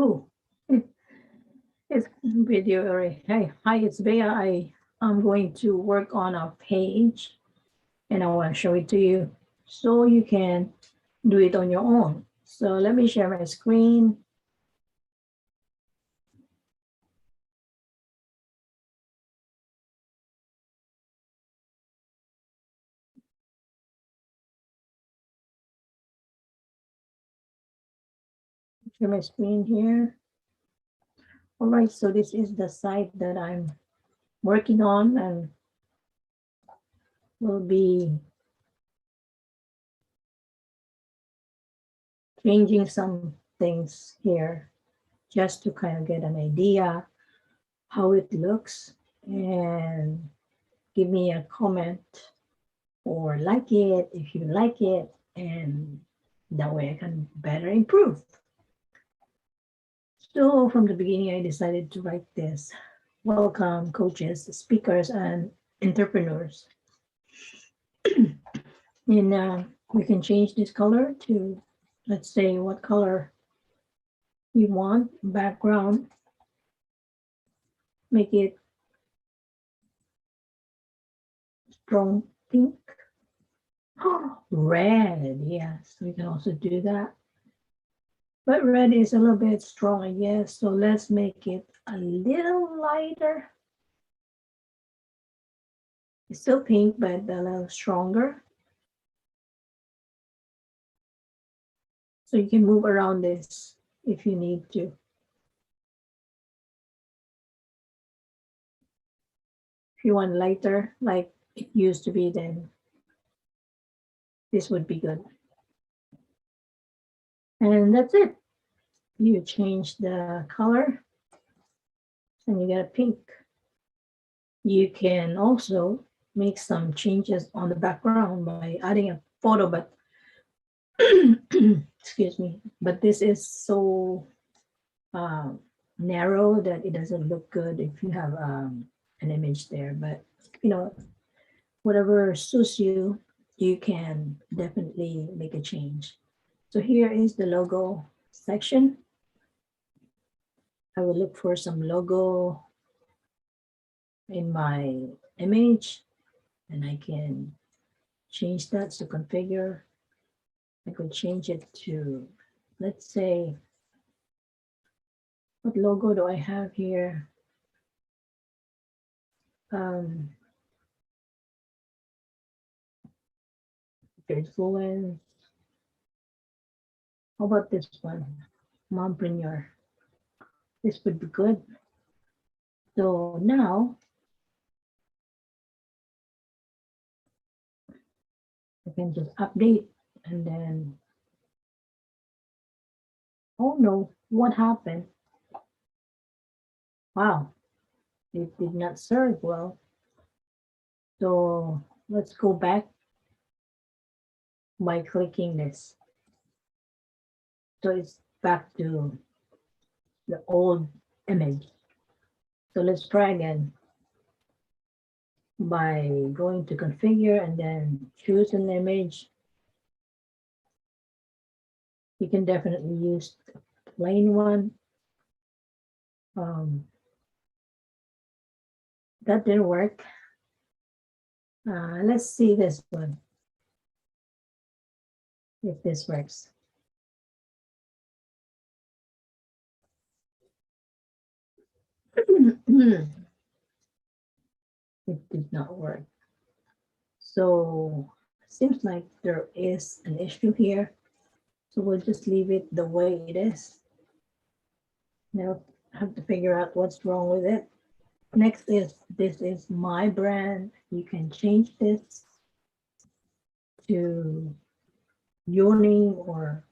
Oh, it's video already. Hey, hi, it's Bea. I'm going to work on a page and I want to show it to you so you can do it on your own. So let me share my screen. Share my screen here. All right, so this is the site that I'm working on and will be changing some things here just to kind of get an idea how it looks and give me a comment or like it if you like it, and that way I can better improve. So from the beginning, I decided to write this. Welcome coaches, speakers, and entrepreneurs. And we can change this color to, let's say, what color you want. Background, make it strong pink. Red, yes, we can also do that. But red is a little bit strong, I guess. So let's make it a little lighter. It's still pink, but a little stronger. So you can move around this if you need to. If you want lighter, like it used to be, then this would be good. And that's it. You change the color and you get a pink. You can also make some changes on the background by adding a photo, but excuse me, but this is so narrow that it doesn't look good if you have an image there. But you know, whatever suits you, you can definitely make a change. So here is the logo section. I will look for some logo in my image and I can change that to configure. I could change it to, let's say, what logo do I have here? Um, Influence. How about this one? Mompreneur. This would be good. So now I can just update and then, oh no, what happened? Wow, it did not serve well. So let's go back by clicking this. So it's back to the old image. So let's try again by going to configure and then choose an image. You can definitely use the plain one. That didn't work. Let's see this one, if this works. It did not work. So seems like there is an issue here. So we'll just leave it the way it is. Now I have to figure out what's wrong with it. Next is, this is my brand. You can change this to your name or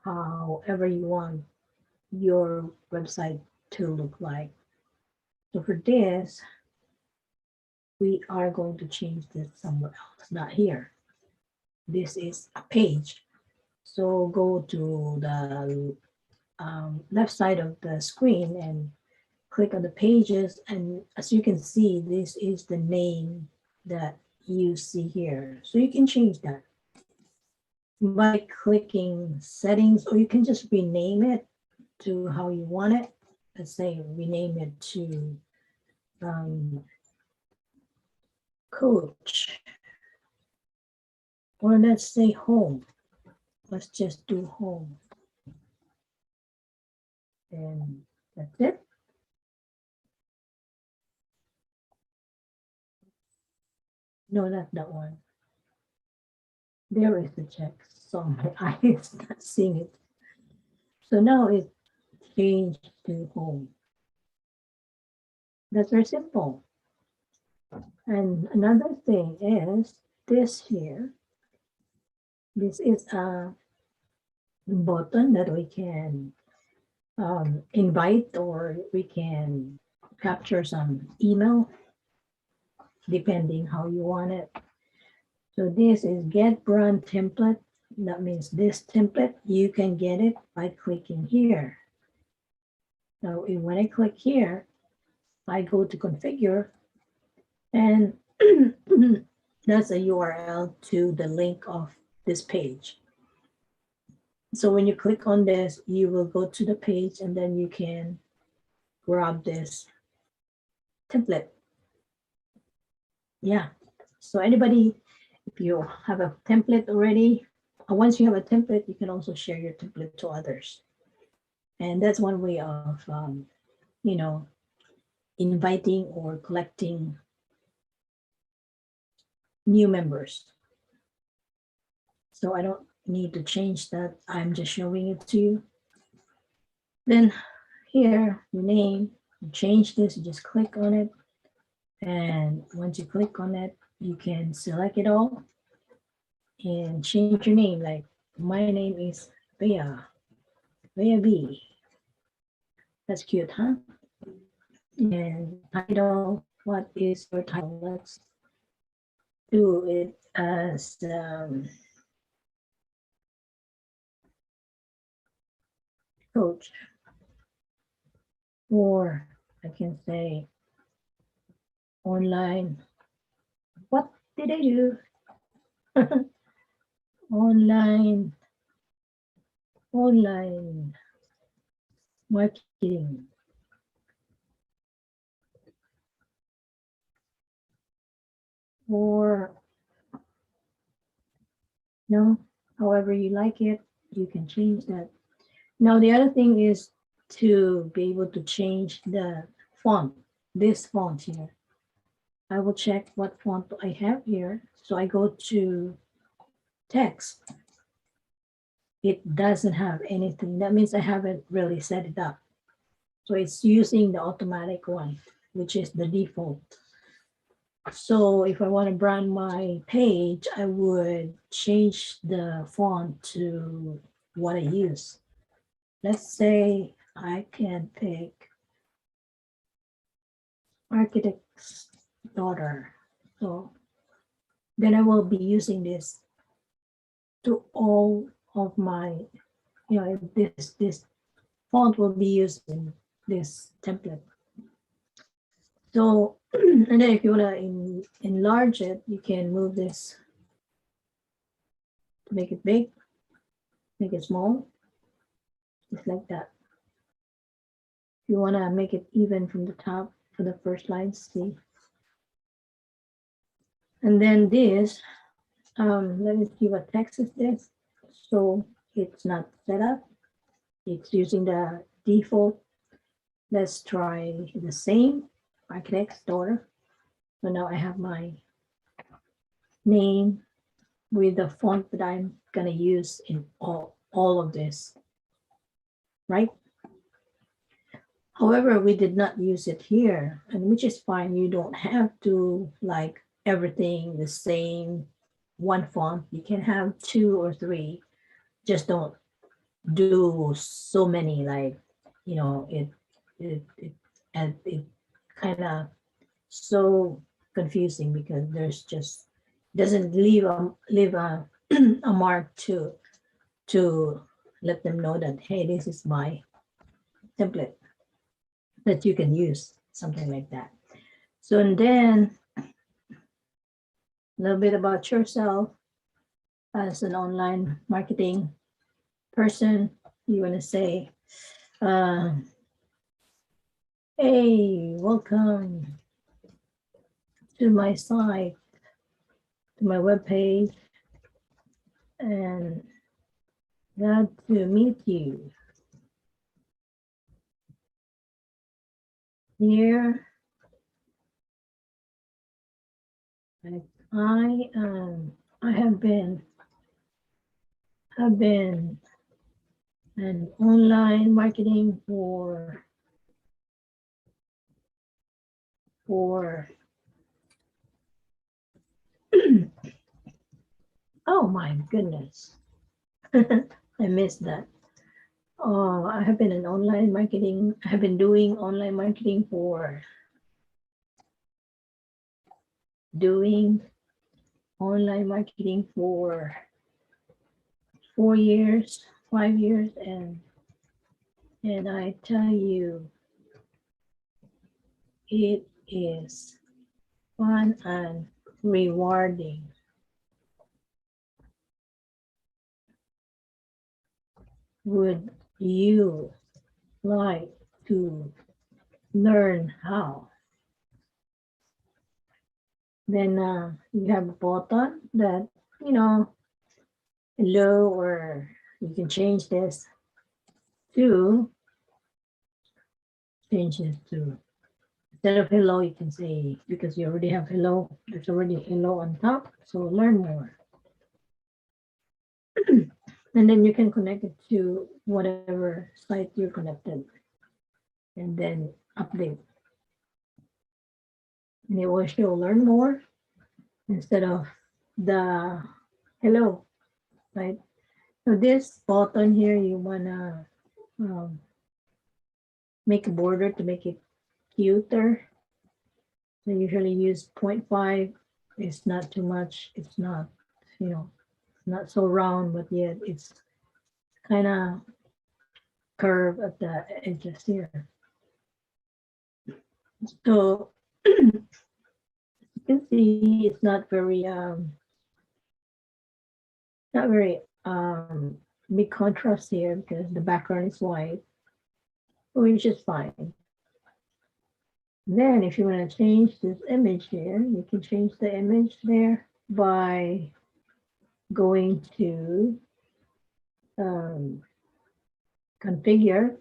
however you want your website to look like. So for this, we are going to change this somewhere else, not here. This is a page. So go to the left side of the screen and click on the pages. And as you can see, this is the name that you see here. So you can change that by clicking settings, or you can just rename it to how you want it. Let's say we name it to coach, or let's say home. Let's just do home. And that's it. No, not that one. There is the check. So my eye is not seeing it. So now it's changed to home. That's very simple. And another thing is this here. This is a button that we can invite, or we can capture some email depending how you want it. So this is get brand template. That means this template, you can get it by clicking here. Now, when I click here, I go to configure, and that's a URL to the link of this page. So when you click on this, you will go to the page, and then you can grab this template. Yeah. So anybody, if you have a template already, once you have a template, you can also share your template to others. And that's one way of, you know, inviting or collecting new members. So I don't need to change that. I'm just showing it to you. Then here, your name, you change this, you just click on it. And once you click on it, you can select it all and change your name. Like my name is Bea B. That's cute, huh? And title, what is your title? Let's do it as coach. Or I can say online. What did I do? Online marketing. Or no, however you like it, you can change that. Now the other thing is to be able to change the font, this font here. I will check what font I have here. So I go to text. It doesn't have anything. That means I haven't really set it up. So it's using the automatic one, which is the default. So if I want to brand my page, I would change the font to what I use. Let's say I can pick architect's daughter. So then I will be using this to all of my, this font will be used in this template. So, and then if you want to enlarge it, you can move this to make it big, make it small, just like that. If you want to make it even from the top for the first line, see. And then this, let me see what text is this. So it's not set up. It's using the default. Let's try the same, architect's daughter. So now I have my name with the font that I'm gonna use in all of this, right? However, we did not use it here, and which is fine. You don't have to like everything the same one font. You can have 2 or 3. Just don't do so many, like, it kind of so confusing, because there's just doesn't leave a a mark to let them know that, hey, this is my template that you can use, something like that. So, and then a little bit about yourself as an online marketing person. You want to say, Uh, hey, welcome to my site, to my webpage, and glad to meet you. Here, I I have been an online marketing for oh my goodness, I missed that. Oh, I have been an online marketing. I have been doing online marketing for doing online marketing for 4 years, 5 years, and I tell you, it is fun and rewarding. Would you like to learn how? Then you have a button that, you know, hello, or you can change this to change it to instead of hello, you can say, because you already have hello, there's already hello on top, so learn more. And then you can connect it to whatever site you're connected, and then update. And it will show learn more instead of the hello, right? So this button here, you wanna um, make a border to make it cuter. I usually use 0.5. It's not too much. It's not, you know, not so round, but yet it's kind of curved at the edges here. So you can see it's not very big contrast here because the background is white, which is fine. Then if you want to change this image here, you can change the image there by going to configure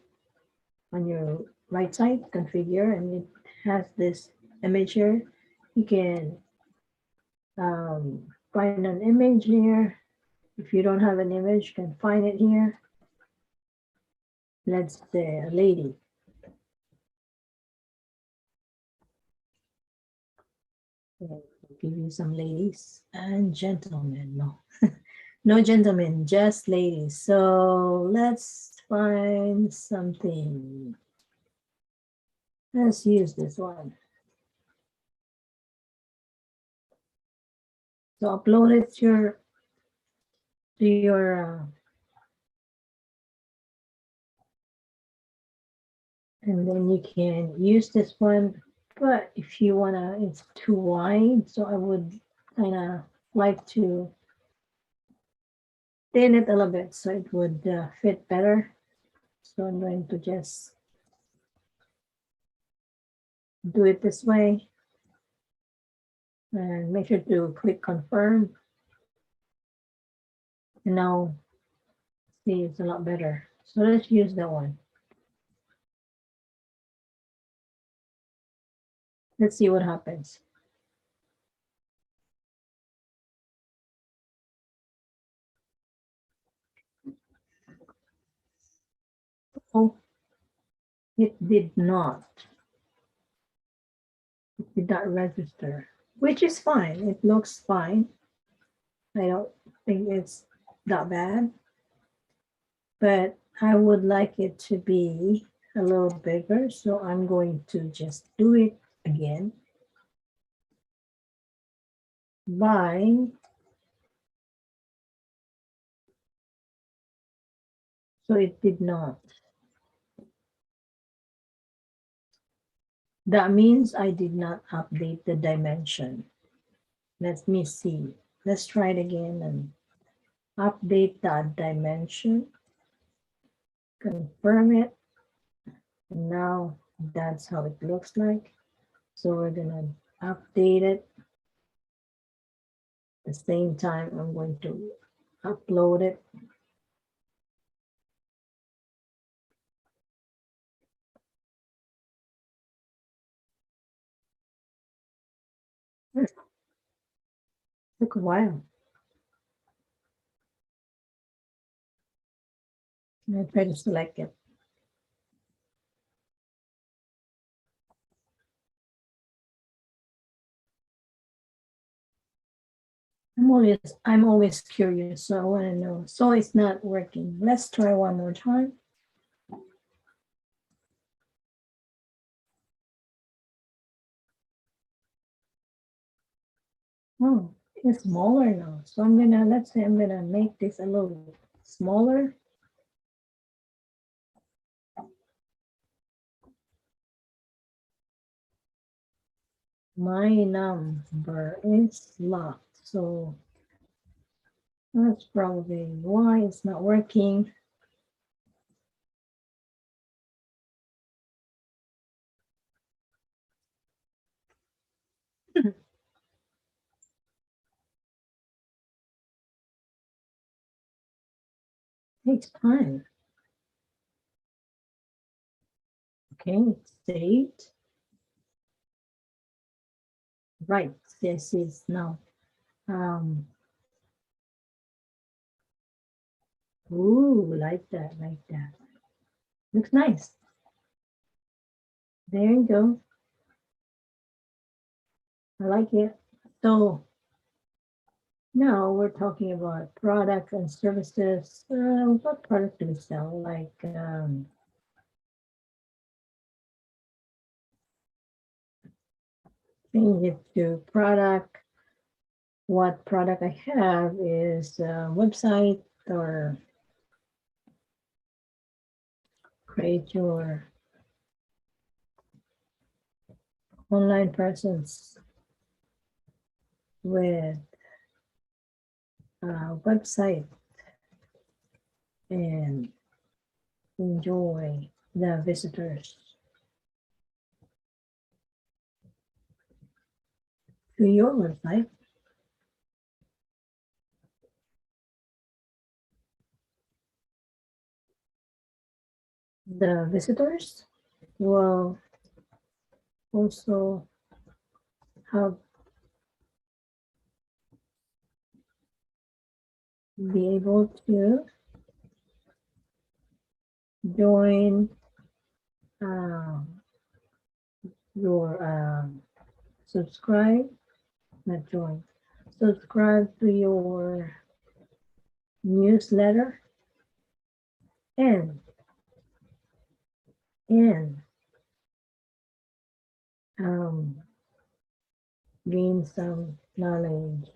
on your right side, configure, and it has this image here. You can find an image here. If you don't have an image, you can find it here. Let's say a lady. I'll give you some ladies and gentlemen. No, no gentlemen, just ladies. So let's find something. Let's use this one. So upload it to your and then you can use this one. But if you wanna, it's too wide, so I would kind of like to thin it a little bit so it would fit better. So I'm going to just do it this way and make sure to click confirm. And now see, it's a lot better. So let's use that one. Let's see what happens. Oh, it did not. It did not register, which is fine. It looks fine. I don't think it's that bad, but I would like it to be a little bigger. So I'm going to just do it again by so it did not. That means I did not update the dimension. Let me see. Let's try it again and update that dimension. Confirm it. And now that's how it looks like. So we're gonna update it. At the same time, I'm going to upload it. It took a while. I try to select it. I'm always curious, so I want to know. So it's not working. Let's try one more time. Oh, it's smaller now. So let's say I'm gonna make this a little smaller. My number is locked. So that's probably why it's not working. Takes time. Okay, saved. Right, this is now. Um, ooh, like that, like that. Looks nice. There you go. I like it. So now we're talking about products and services. What product do we sell? Like change it to product. What product I have is a website or create your online presence with a website and enjoy the visitors to your website. The visitors will also have be able to join um, your subscribe, not join, subscribe to your newsletter and and um, gain some knowledge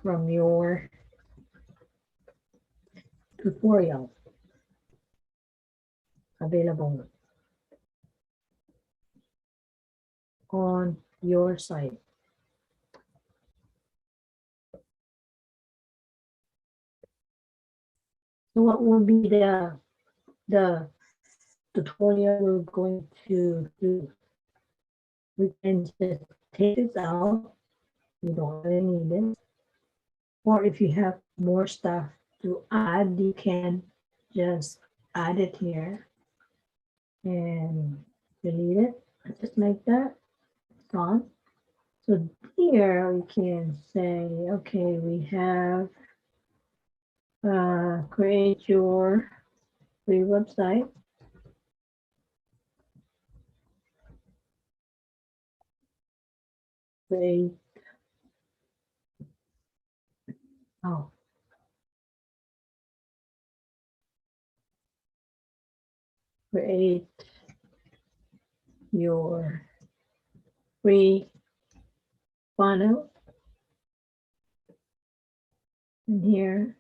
from your tutorial available on your site. So what will be the tutorial we're going to do? We can just take this out. You don't really need this. Or if you have more stuff to add, you can just add it here and delete it just like that. It's gone. So here we can say, okay, we have create your free website. Create, oh, create your free funnel. And here,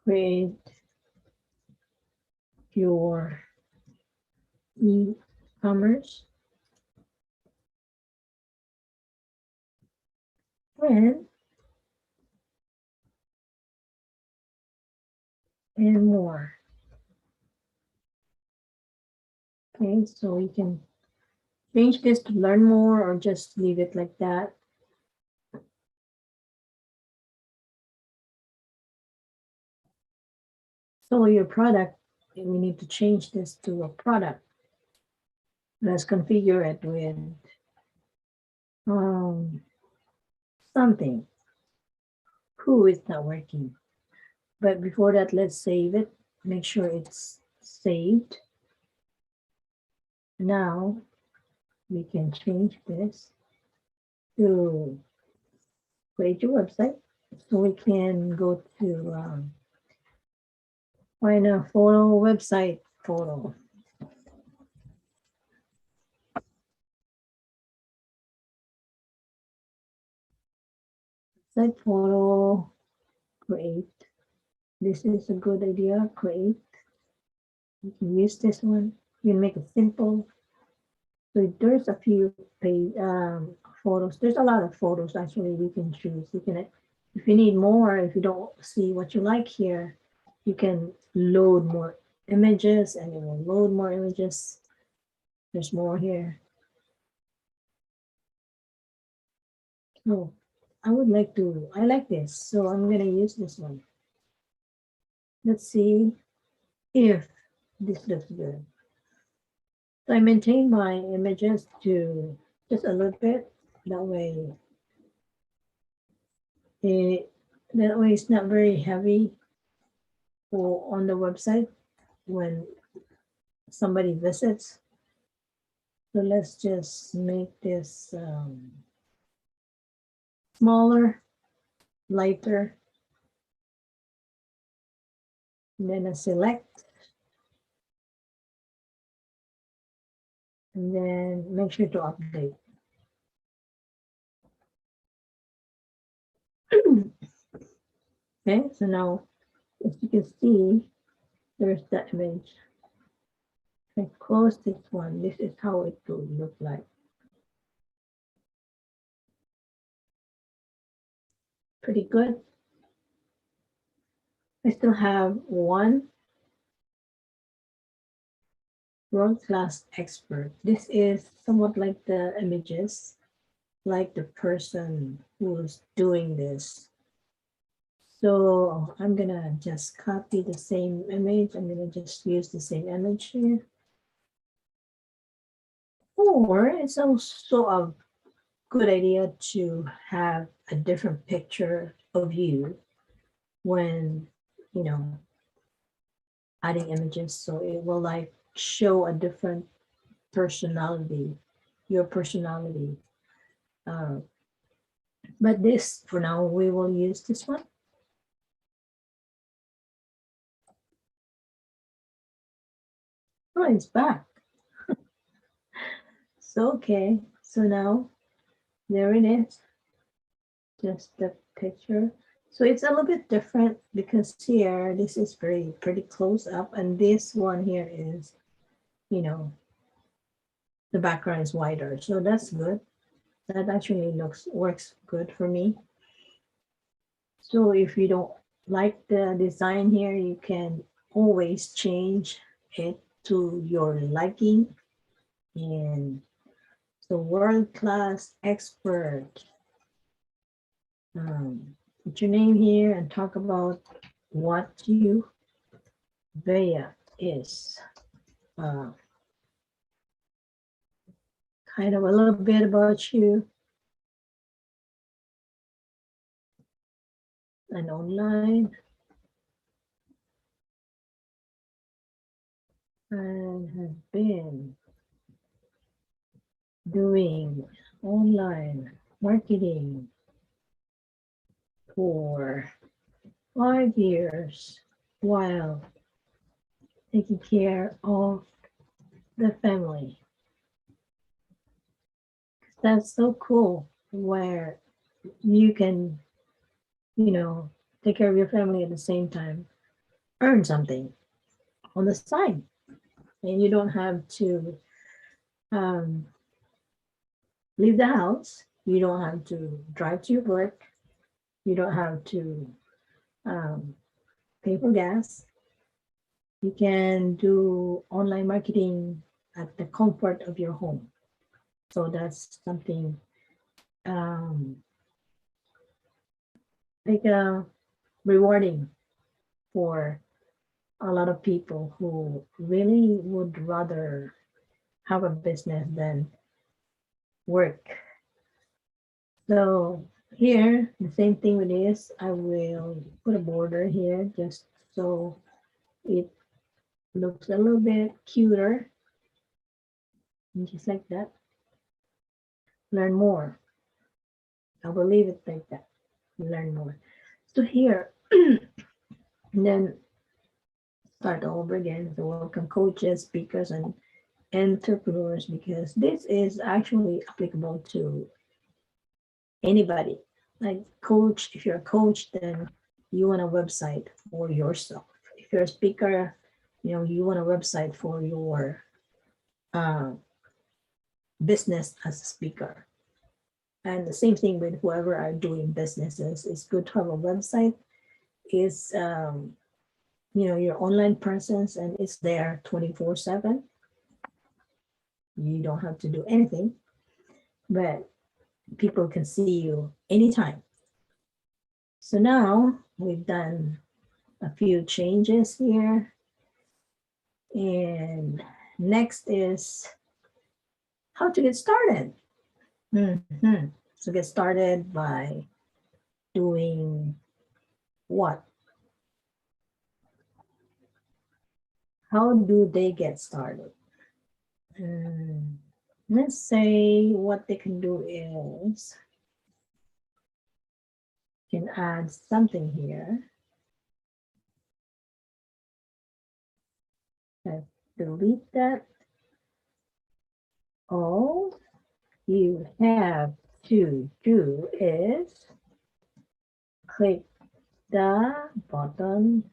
create your e-commerce. And and more. Okay, so you can change this to learn more or just leave it like that. So your product, we need to change this to a product. Let's configure it with um, something. Who is not working. But before that, let's save it. Make sure it's saved. Now we can change this to create your website. So we can go to find a photo website photo. Site photo, create. This is a good idea. Create. You can use this one. You can make it simple. So there's a few page photos. There's a lot of photos actually we can choose. You can, if you need more, if you don't see what you like here, you can load more images and it will load more images. There's more here. So I would like to, I like this. So I'm gonna use this one. Let's see if this looks good. So I maintain my images to just a little bit. That way it, that way it's not very heavy or on the website when somebody visits. So let's just make this smaller, lighter, and then I select, and then make sure to update. Okay, so now as you can see, there's the image. I close this one. This is how it will look like. Pretty good. I still have one world-class expert. This is somewhat like the images, like the person who's doing this. So I'm gonna just copy the same image. I'm gonna just use the same image here. Or it's also a good idea to have a different picture of you when, you know, adding images. So it will like show a different personality, your personality. Uh, but this, for now, we will use this one. Oh, it's back. So, okay. So now, there it is. Just the picture. So it's a little bit different because here, this is pretty close up. And this one here is, you know, the background is wider. So that's good. That actually works good for me. So if you don't like the design here, you can always change it to your liking. And so world-class expert. Put your name here and talk about what you, Bea, is. Uh, kind of a little bit about you and online. And have been doing online marketing for 5 years while taking care of the family. That's so cool where you can, you know, take care of your family at the same time, earn something on the side. And you don't have to um, leave the house. You don't have to drive to your work. You don't have to um, pay for gas. You can do online marketing at the comfort of your home. So that's something um, like rewarding for a lot of people who really would rather have a business than work. So here, the same thing with this, I will put a border here just so it looks a little bit cuter, and just like that. Learn more. I will leave it like that. Learn more. So here, and then start over again. So welcome coaches, speakers, and entrepreneurs, because this is actually applicable to anybody. Like coach, if you're a coach, then you want a website for yourself. If you're a speaker, you want a website for your uh, business as a speaker. And the same thing with whoever are doing businesses. It's good to have a website. Is your online presence, and it's there 24/7. You don't have to do anything, but people can see you anytime. So now we've done a few changes here. And next is how to get started. Mhm. So get started by doing what? How do they get started? Mm, let's say what they can do is can add something here. Let's delete that. All you have to do is click the button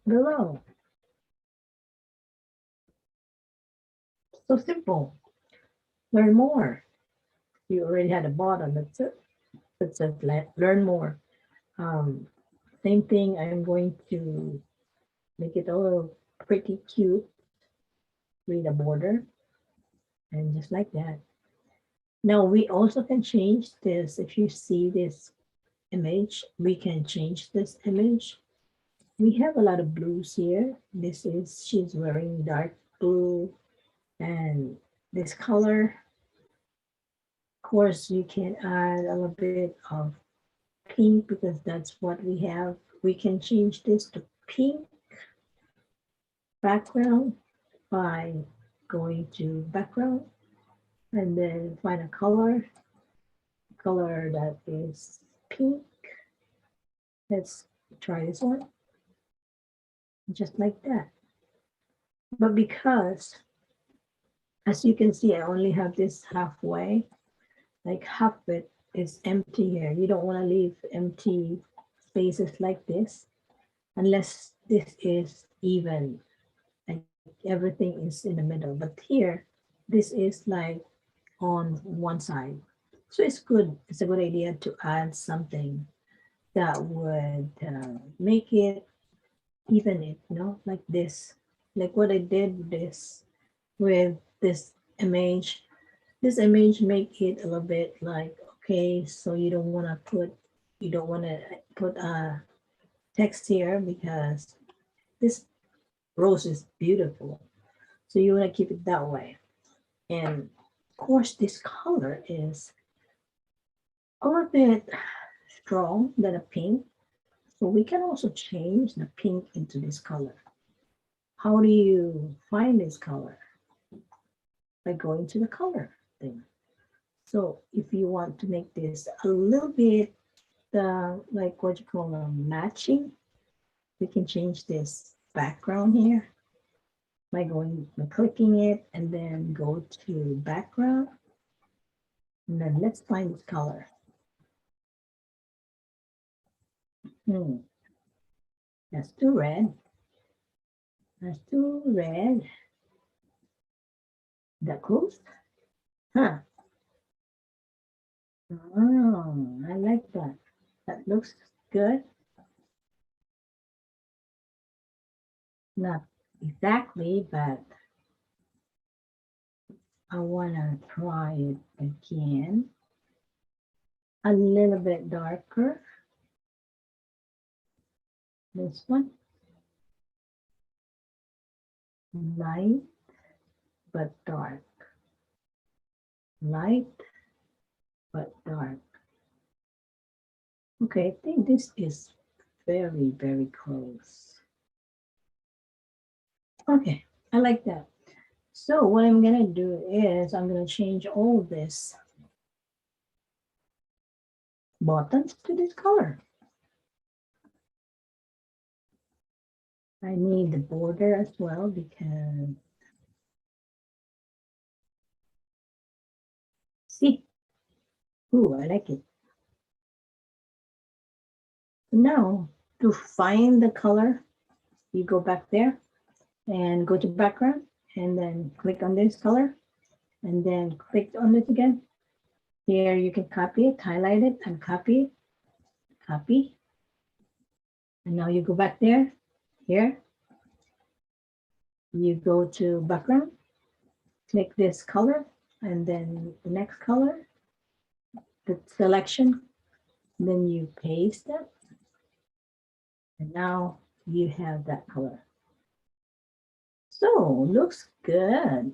below. So simple. Learn more. You already had a button. That's it. That's it. Learn more. Um, Same thing. I'm going to make it a little pretty cute with a border, and just like that. Now we also can change this. If you see this image, we can change this image. We have a lot of blues here. She's wearing dark blue, and this color. Of course, you can add a little bit of pink because that's what we have. We can change this to pink background by going to background and then find a color that is pink. Let's try this one, just like that. But because, as you can see, I only have this halfway, like half of it is empty here. You don't want to leave empty spaces like this unless this is even, like everything is in the middle. But here, this is like on one side. So it's good. It's a good idea to add something that would make it even it, like this. Like what I did with this image. This image make it a little bit like, okay, so you don't want to put a text here because this rose is beautiful. So you want to keep it that way. And of course, this color is a little bit strong than a pink. So we can also change the pink into this color. How do you find this color? By going to the color thing. So if you want to make this a little bit like what you call matching, we can change this background here by clicking it and then go to background. And then let's find this color. Hmm, that's too red. That's too red. That close? Huh. Oh, I like that. That looks good. Not exactly, but I want to try it again. A little bit darker. This one. Light but dark. Light but dark. Okay, I think this is very, very close. Okay, I like that. So what I'm gonna do is I'm gonna change all this buttons to this color. I need the border as well because see, ooh, I like it. Now to find the color, you go back there and go to background and then click on this color and then click on it again. Here you can copy it, highlight it and copy, copy. And now you go back there, here, you go to background, click this color and then the next color, the selection, then you paste it. And now you have that color. So looks good.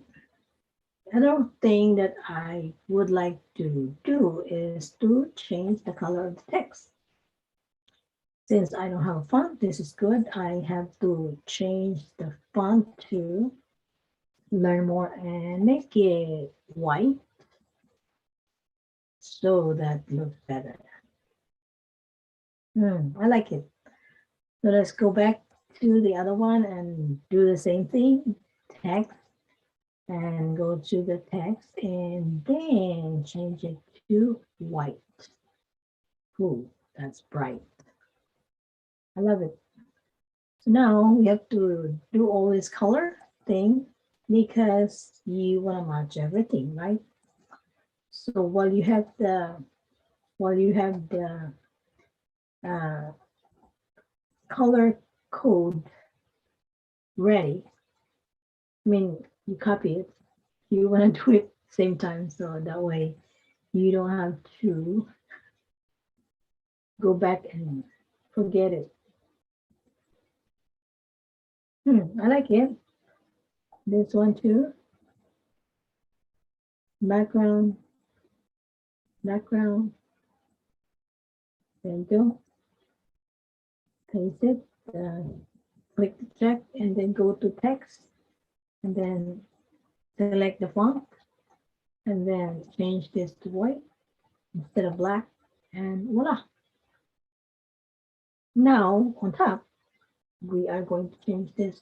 Another thing that I would like to do is to change the color of the text. Since I don't have a font, this is good. I have to change the font to Learn More and make it white so that looks better. I like it. So let's go back to the other one and do the same thing. Text and go to the text and then change it to white. Ooh, that's bright. I love it. So now we have to do all this color thing because you want to match everything, right? So while you have the uh, color code ready, I mean you copy it. You want to do it same time, so that way you don't have to go back and forget it. I like it. This one too. Background, background. There you go. Paste it. Click the check and then go to text and then select the font and then change this to white instead of black and voila. Now on top, we are going to change this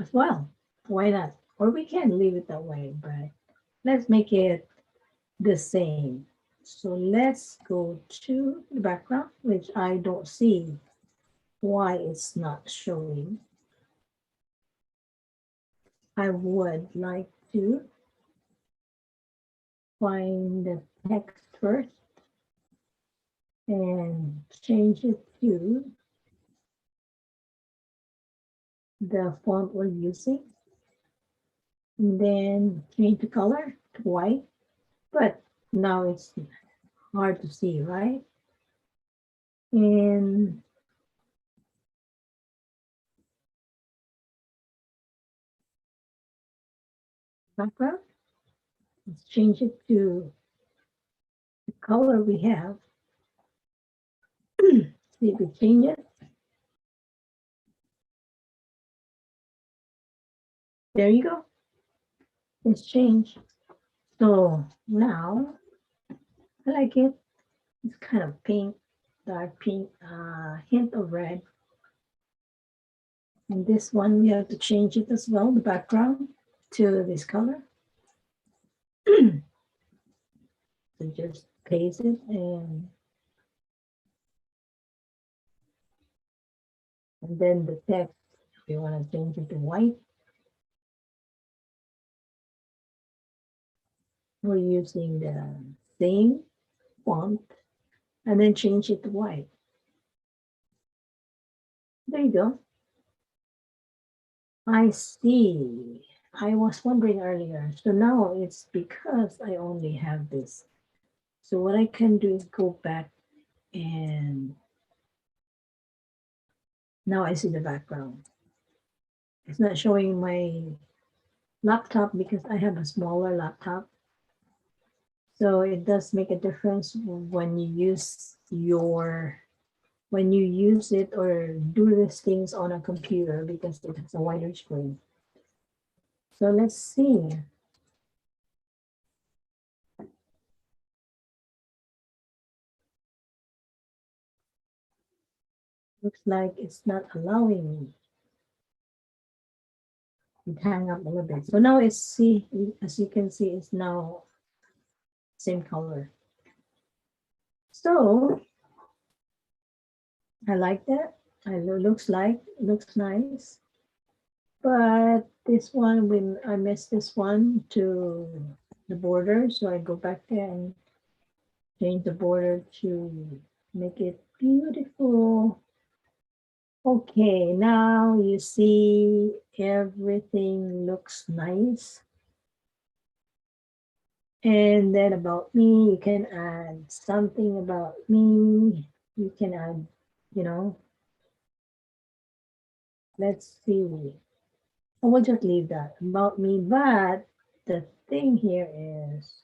as well. Why not? Or we can leave it that way, but let's make it the same. So let's go to the background, which I don't see why it's not showing. I would like to find the text first and change it to the font we're using. And then change the color to white. But now it's hard to see, right? And background, let's change it to the color we have. See if we change it. There you go. It's changed. So now I like it. It's kind of pink, dark pink, hint of red. And this one, we have to change it as well, the background to this color. So just paste it and then the text, if you want to change it to white, we're using the same font and then change it to white. There you go. I see. I was wondering earlier. So now it's because I only have this. So what I can do is go back and now I see the background. It's not showing my laptop because I have a smaller laptop. So it does make a difference when you use it or do these things on a computer because it has a wider screen. So let's see. Looks like it's not allowing me. It hang up a little bit. So now it's see, as you can see, it's now same color. So I like that. Looks nice. But this one, when I missed this one to the border, so I go back there and change the border to make it beautiful. Okay, now you see everything looks nice. And then about me, you can add something about me. You can add, you know, let's see. I will just leave that about me. But the thing here is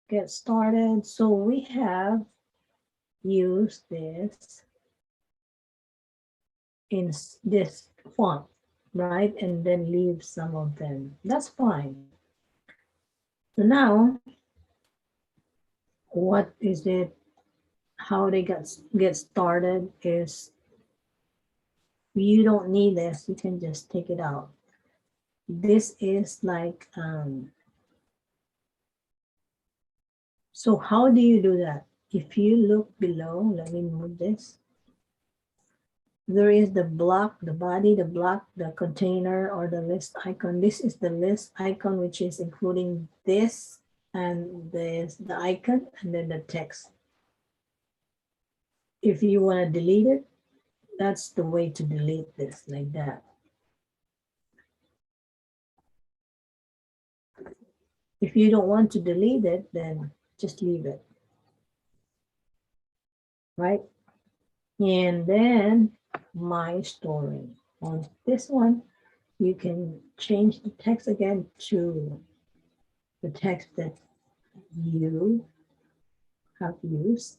get started. So we have used this in this font, right? And then leave some of them. That's fine. So now, what is it? How they get started is you don't need this. You can just take it out. This is like so how do you do that? If you look below, let me move this. There is the block, the body, the block, the container, or the list icon. This is the list icon, which is including this and this, the icon, and then the text. If you want to delete it, that's the way to delete this, like that. If you don't want to delete it, then just leave it, right? And then my story. On this one, you can change the text again to the text that you have used.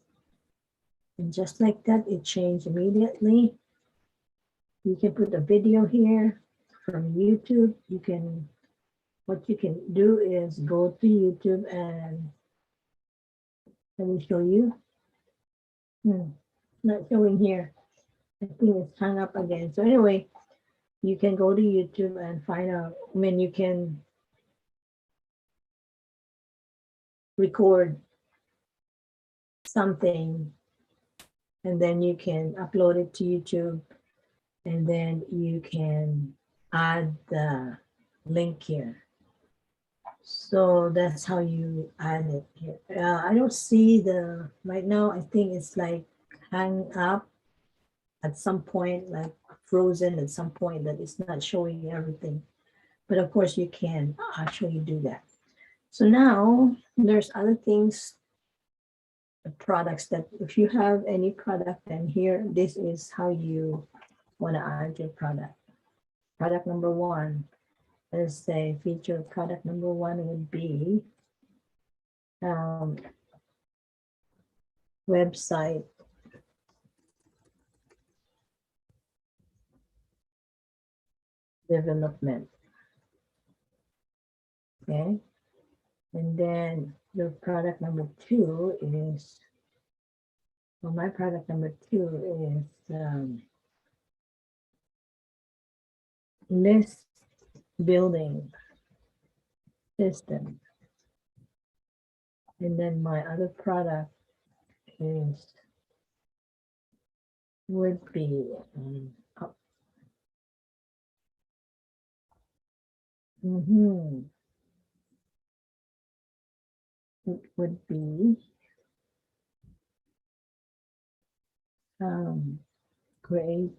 And just like that, it changed immediately. You can put a video here from YouTube. What you can do is go to YouTube and let me show you. Not showing here. I think it's hung up again. So anyway, you can go to YouTube and find out when you can record something and then you can upload it to YouTube and then you can add the link here. So that's how you add it here. I don't see right now, I think it's like hang up at some point, like frozen at some point that it's not showing everything. But of course you can actually do that. So now there's other things, products that if you have any product, then here, this is how you want to add your product. Product number one, let's say feature product number one would be website development. Okay. And then your product number two is, well, my product number two is list building system. And then my other product is would be it would be create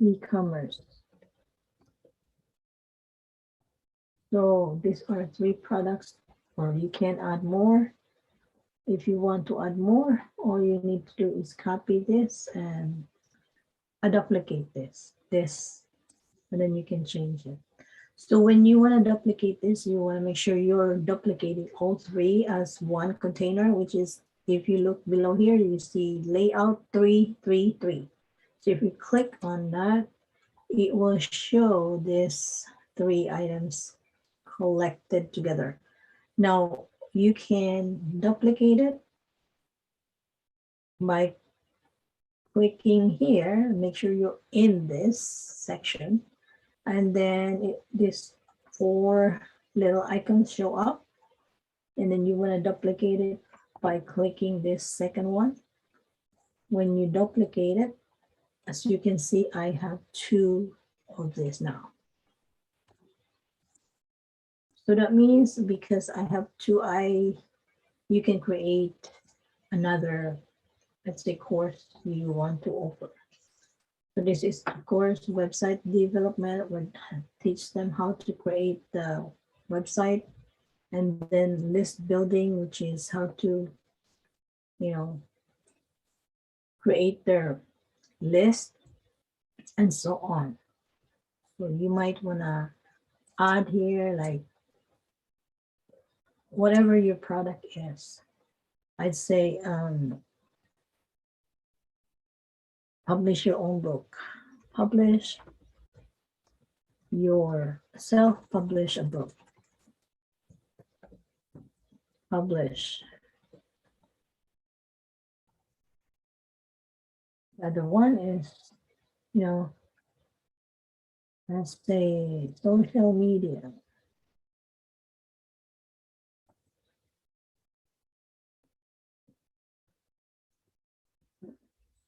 E-commerce. So these are 3 products, or you can add more. If you want to add more, all you need to do is copy this and duplicate this, and then you can change it. So when you want to duplicate this, you want to make sure you're duplicating all 3 as one container, which is, if you look below here, you see layout 333. So if you click on that, it will show these 3 items collected together. Now you can duplicate it by clicking here, make sure you're in this section, and then this 4 little icons show up, and then you want to duplicate it by clicking this second one. When you duplicate it, as you can see, I have 2 of this now. So that means because I have 2, you can create another, let's say, course you want to offer. So this is, of course, website development, would teach them how to create the website, and then list building, which is how to, you know, create their list, and so on. So you might want to add here, like, whatever your product is. I'd say publish your own book, publish your self-publish a book, publish. The other one is, you know, let's say social media.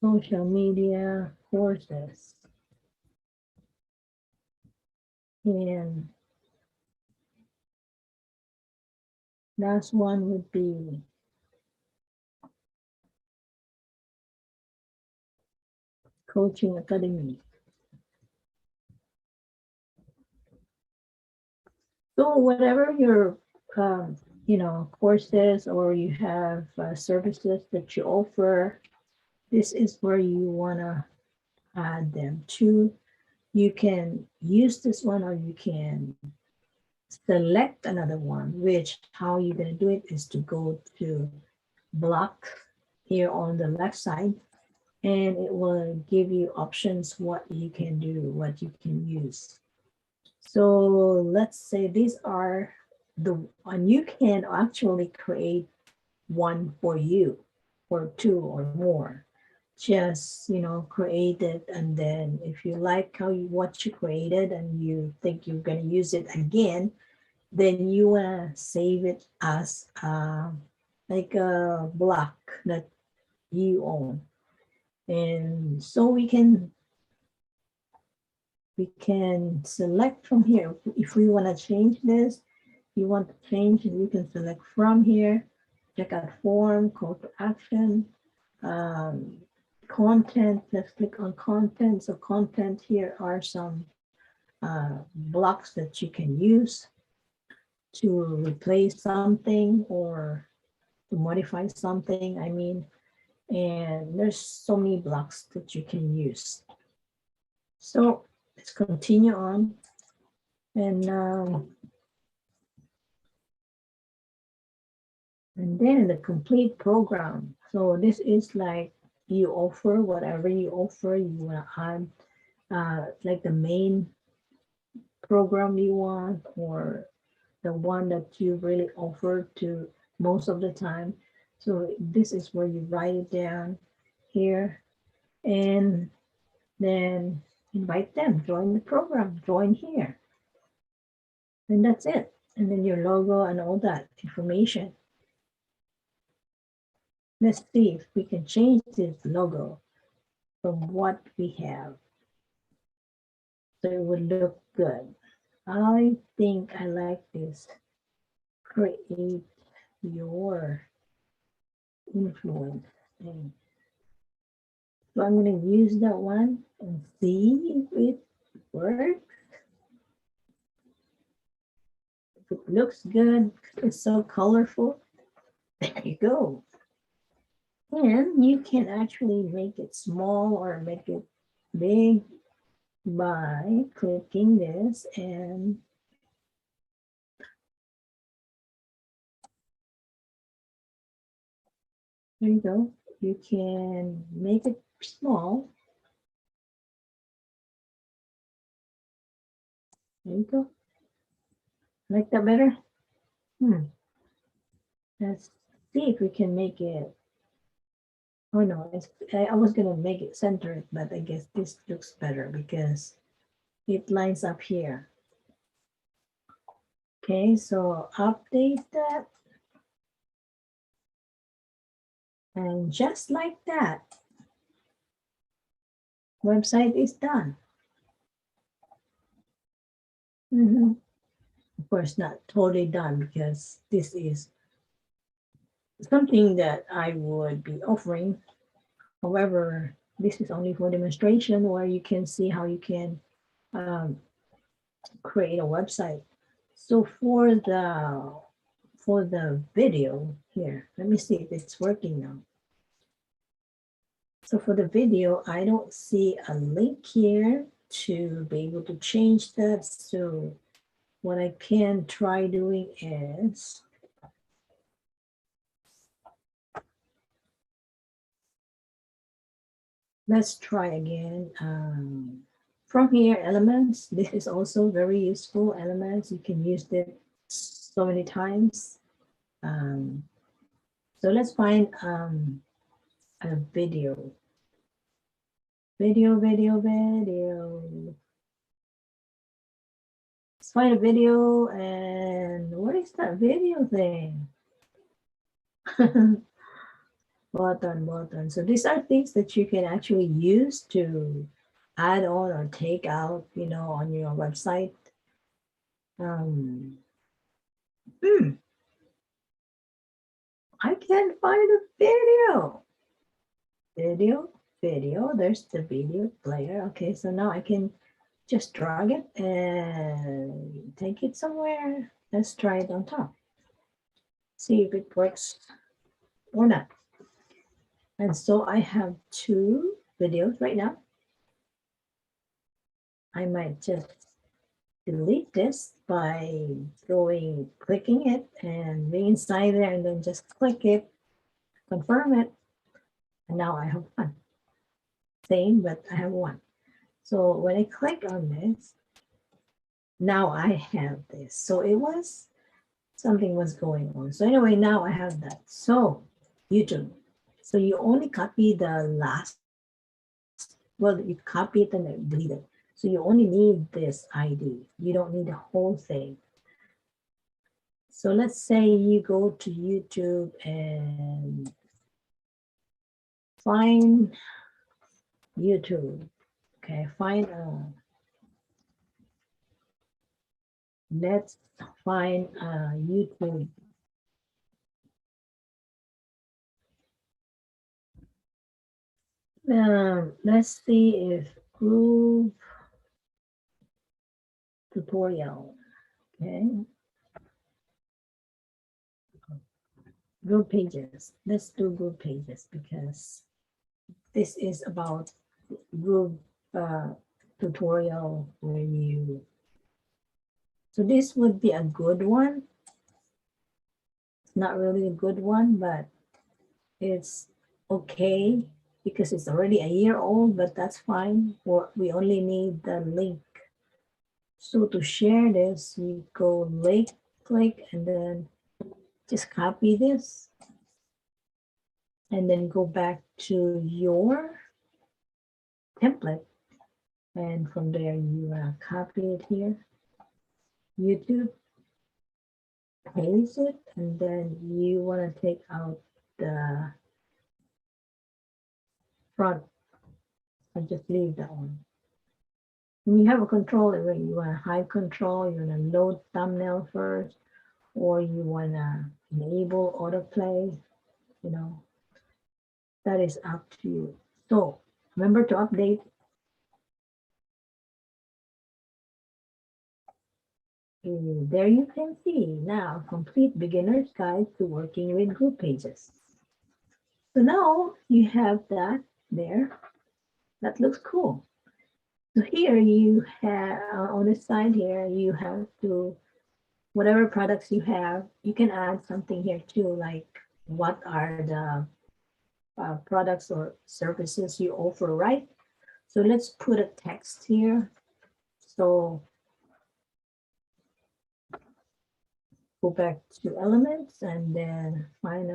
Social media courses. And last one would be coaching academy. So whatever your courses, or you have services that you offer, this is where you want to add them to. You can use this one, or you can select another one, which how you're going to do it is to go to block here on the left side, and it will give you options what you can do, what you can use. So let's say these are and you can actually create one for you, or 2 or more. Just, create it, and then if you like what you created and you think you're going to use it again, then you want to save it as like a block that you own. And so we can select from here. If we want to change this, you want to change it, you can select from here, check out form, call to action, um, content. Let's click on content. So content, here are some blocks that you can use to replace something or to modify something, I mean, and there's so many blocks that you can use. So let's continue on. And then the complete program. So this is like you offer whatever you offer. You want to add like the main program you want, or the one that you really offer to most of the time. So this is where you write it down here, and then invite them, join the program, join here. And that's it. And then your logo and all that information. Let's see if we can change this logo from what we have, so it would look good. I think I like this. Create your influence thing. So I'm going to use that one and see if it works. If it looks good, it's so colorful. There you go. And you can actually make it small or make it big by clicking this, and there you go. You can make it small. There you go. Like that better? Let's see if we can make it. Oh no, I was gonna make it centered, but I guess this looks better because it lines up here. Okay, so update that. And just like that, website is done. Of course, not totally done because this is something that I would be offering. However, this is only for demonstration where you can see how you can um, create a website. So for the video here, let me see if it's working now. So for the video, I don't see a link here to be able to change that. So what I can try doing is let's try again. From here, elements. This is also very useful. Elements, you can use it so many times. So let's find a video. Video. Let's find a video, and what is that video thing? Button. So these are things that you can actually use to add on or take out, on your website. Um, I can't find a video. Video. There's the video player. Okay, so now I can just drag it and take it somewhere. Let's try it on top. See if it works or not. And so I have 2 videos right now. I might just delete this by clicking it and being inside there, and then just click it, confirm it, and now I have 1. Same, but I have 1. So when I click on this, now I have this. So something was going on. So anyway, now I have that. So YouTube. So you only copy the last, well, you copy it and then delete it. So you only need this ID. You don't need the whole thing. So let's say you go to YouTube and find YouTube. Okay, let's find YouTube. Let's see if group tutorial. Okay, group pages. Let's do group pages because this is about group tutorial where you. So this would be a good one. It's not really a good one, but it's okay because it's already a year old, but that's fine. We only need the link. So to share this, we go link, click, and then just copy this. And then go back to your template. And from there, you copy it here. YouTube, paste it, and then you want to take out the front. I just leave that one. And you have a control where you want to hide control, you want to load thumbnail first, or you want to enable autoplay, that is up to you. So Remember to update. There you can see now complete beginner's guide to working with group pages. So now you have that there. That looks cool. So here you have on the side here, you have to, whatever products you have, you can add something here too, like what are the products or services you offer, right? So let's put a text here. So go back to elements and then find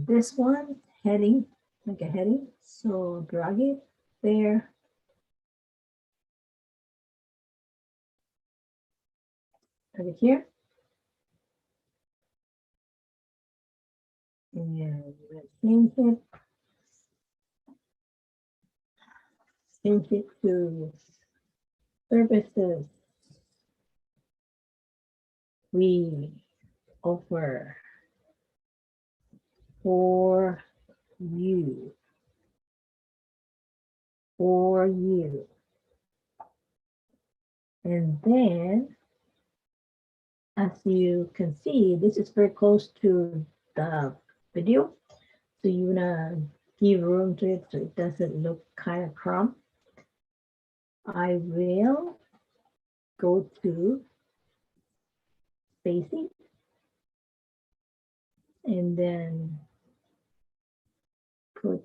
this one, heading, like a heading. So drag it there. Drag it here. And let's change it to services we offer for you, for you. And then, as you can see, this is very close to the video. So you wanna give room to it so it doesn't look kind of crumb. I will go to spacing and then put,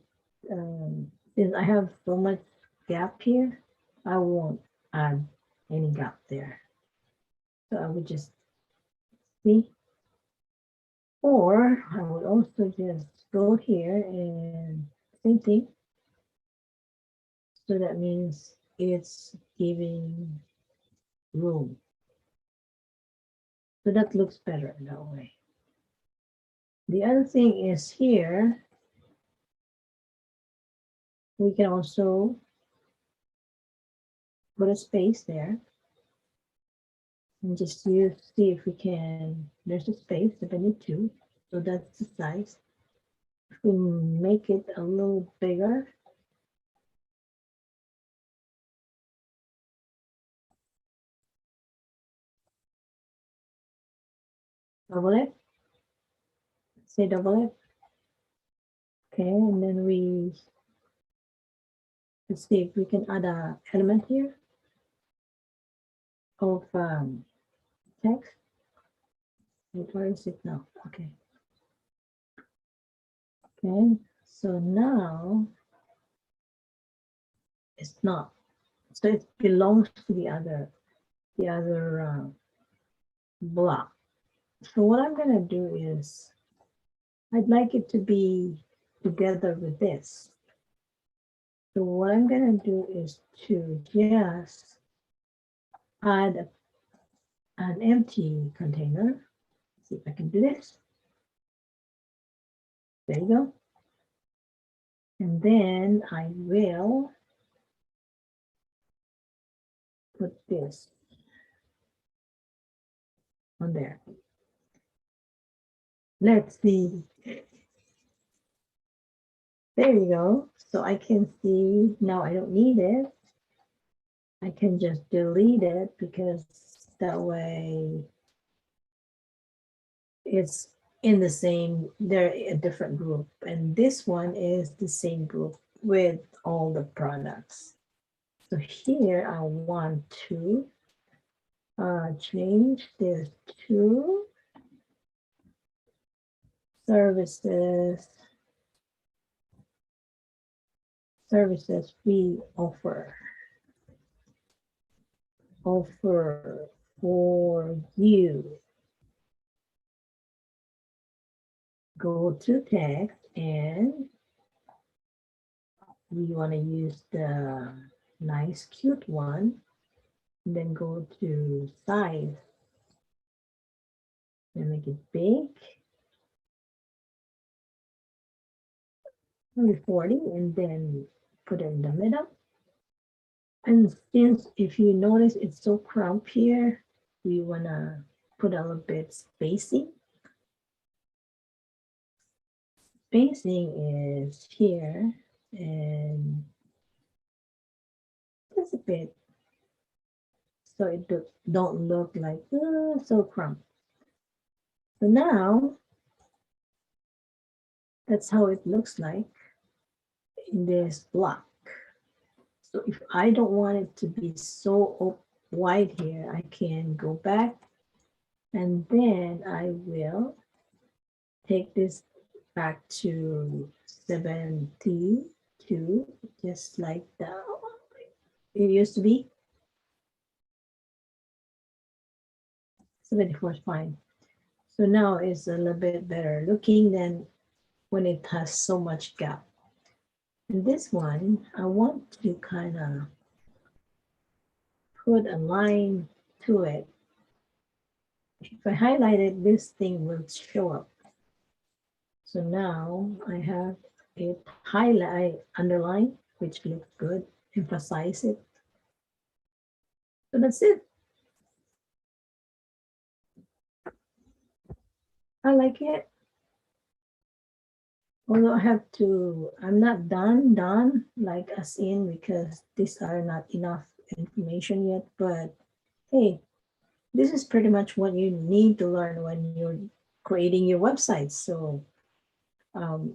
since I have so much gap here, I won't add any gap there. So I would just see, or I would also just go here and same thing. So that means it's giving room. So that looks better that way. The other thing is here, we can also put a space there and just see if we can, there's a space if I need to. So that's the size. If we make it a little bigger, double it, say double it. Okay, and then let's see if we can add a element here of text. Where is it now? Okay. Okay, so now it's not. So it belongs to the other block. So what I'm gonna do is I'd like it to be together with this. So what I'm gonna do is to just add an empty container. Let's see if I can do this. There you go. And then I will put this on there. Let's see. There you go. So I can see now I don't need it. I can just delete it because that way it's in the same, they're a different group. And this one is the same group with all the products. So here I want to change this to services we offer for you. Go to text and we want to use the nice cute one. Then go to size and make it big. Maybe 40 and then put it in the middle. And since if you notice it's so cramped here, we want to put a little bit spacing. Spacing is here. and just a bit so it don't look like so crumb. So now that's how it looks like in this block. So if I don't want it to be so wide here, I can go back and then I will take this back to 72, just like it used to be. 74 is fine. So now it's a little bit better looking than when it has so much gap. And this one, I want to kind of put a line to it. If I highlight it, this thing will show up. So now I have it highlight, underline, which looks good, emphasize it. So that's it. I like it. Although I have to, I'm not done, like as in, because these are not enough information yet, but hey, this is pretty much what you need to learn when you're creating your website. So um,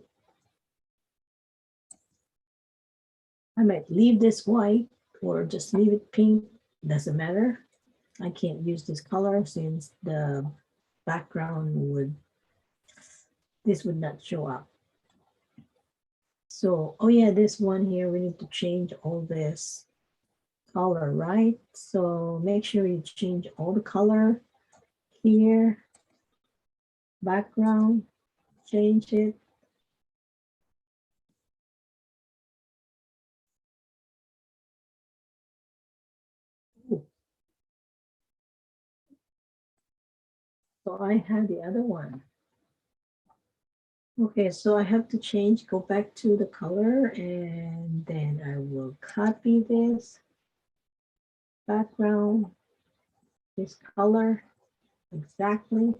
I might leave this white or just leave it pink, doesn't matter. I can't use this color since the background this would not show up. So, oh yeah, this one here, we need to change all this color, right? So make sure you change all the color here, background, change it. Ooh. So I have the other one. Okay, so I have to change, go back to the color, and then I will copy this background, this color exactly.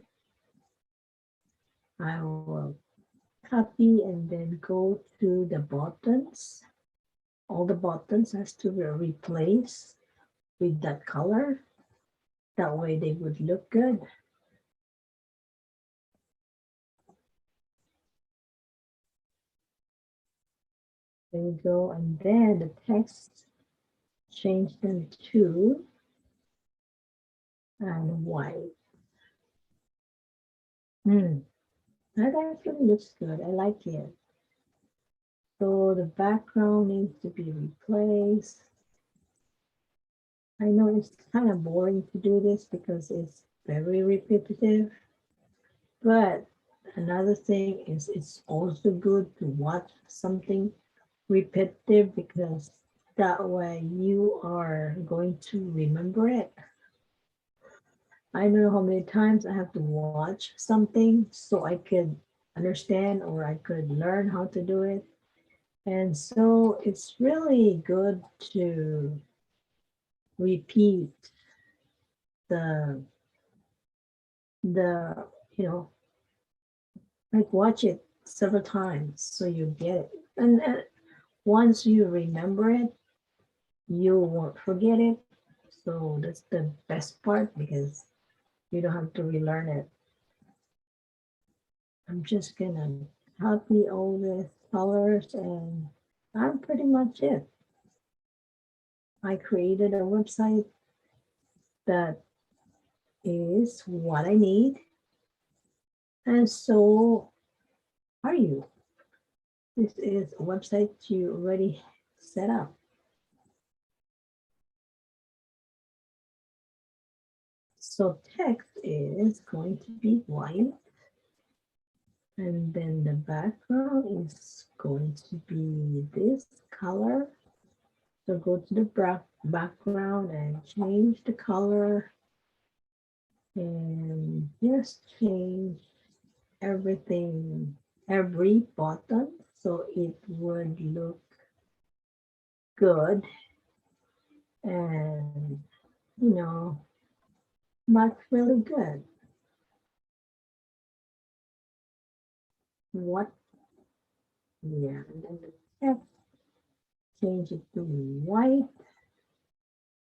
I will copy and then go to the buttons. All the buttons has to be replaced with that color. That way they would look good. There we go. And then the text, change them to and white. That actually looks good. I like it. So the background needs to be replaced. I know it's kind of boring to do this because it's very repetitive, but another thing is it's also good to watch something repetitive because that way you are going to remember it. I don't know how many times I have to watch something so I could understand or I could learn how to do it. And so it's really good to repeat the the you know like watch it several times so you get it. And once you remember it, you won't forget it. So that's the best part because you don't have to relearn it. I'm just gonna copy all the colors and I'm pretty much it. I created a website that is what I need. And so are you. This is a website you already set up. So text is going to be white. And then the background is going to be this color. So go to the background and change the color and just change everything, every button so it would look good and not really good. What? Yeah, and then the text. change it to white,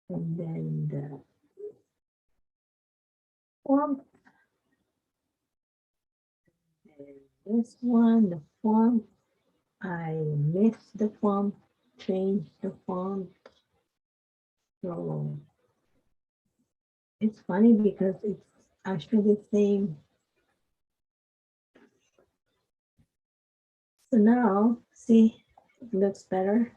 and then the font, and this one, the font, I mixed the font, changed the font. So it's funny because it's actually the same. So now, see, it looks better.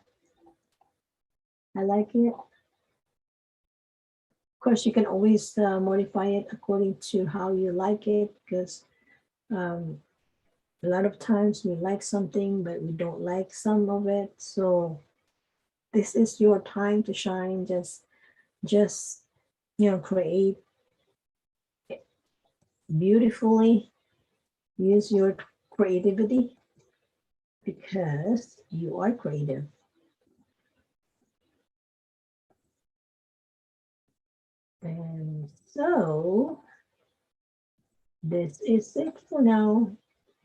I like it. Of course, you can always modify it according to how you like it, because um, a lot of times we like something, but we don't like some of it. So this is your time to shine. Just create beautifully. Use your creativity because you are creative. And so this is it for now.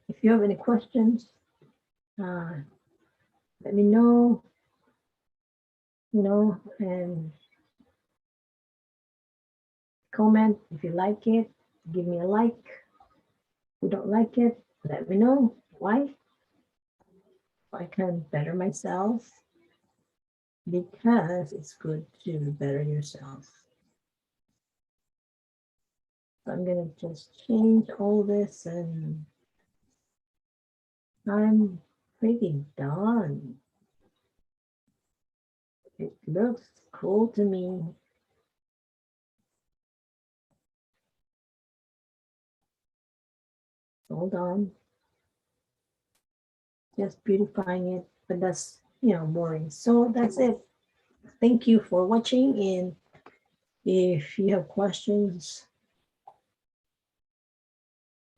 If you have any questions, uh, let me know, and comment if you like it. Give me a like. If you don't like it, let me know why. I can better myself, because it's good to better yourself. So I'm gonna just change all this, and I'm pretty done. It looks cool to me. Hold on. Just beautifying it, but that's, boring. So that's it. Thank you for watching. And if you have questions,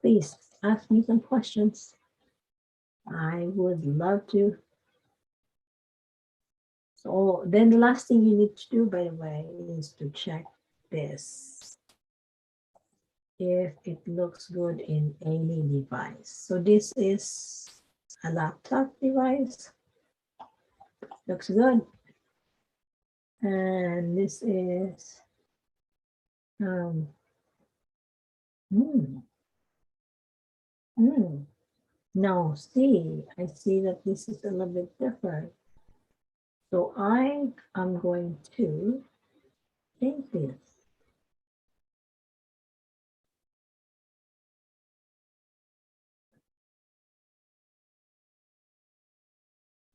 please ask me some questions. I would love to. So then the last thing you need to do, by the way, is to check this if it looks good in any device. So this is a laptop device. Looks good. And this is um hmm, hmm. Now see, I see that this is a little bit different. So I am going to change this.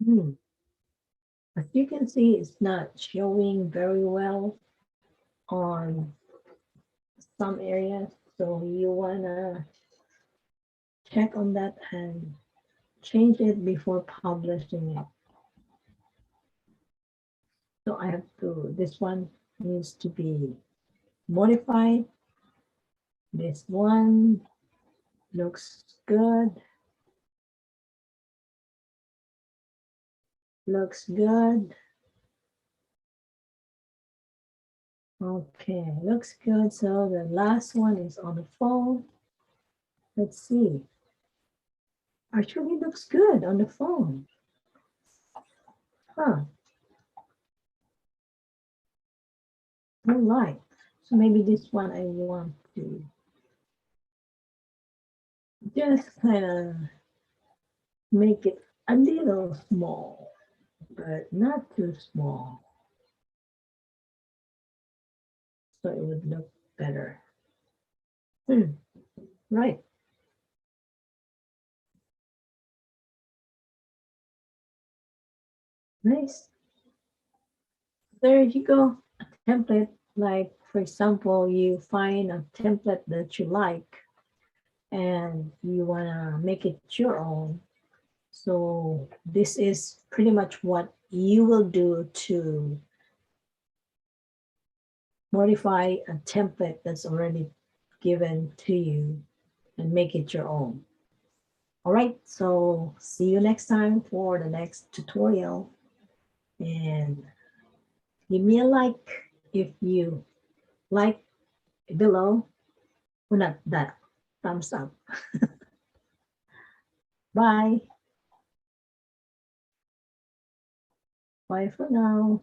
Hmm. As you can see, it's not showing very well on some areas. So you wanna check on that and change it before publishing it. So I have to, this one needs to be modified. This one looks good. Looks good. Okay, looks good. So the last one is on the phone. Let's see. Actually looks good on the phone. Huh. All right. So maybe this one I want to just kind of make it a little small, but not too small. So it would look better. Right. Nice. There you go. A template. Like, for example, you find a template that you like and you want to make it your own. So this is pretty much what you will do to modify a template that's already given to you and make it your own. All right, so see you next time for the next tutorial, and give me a like if you like below. Well, not that, thumbs up. Bye. Bye for now.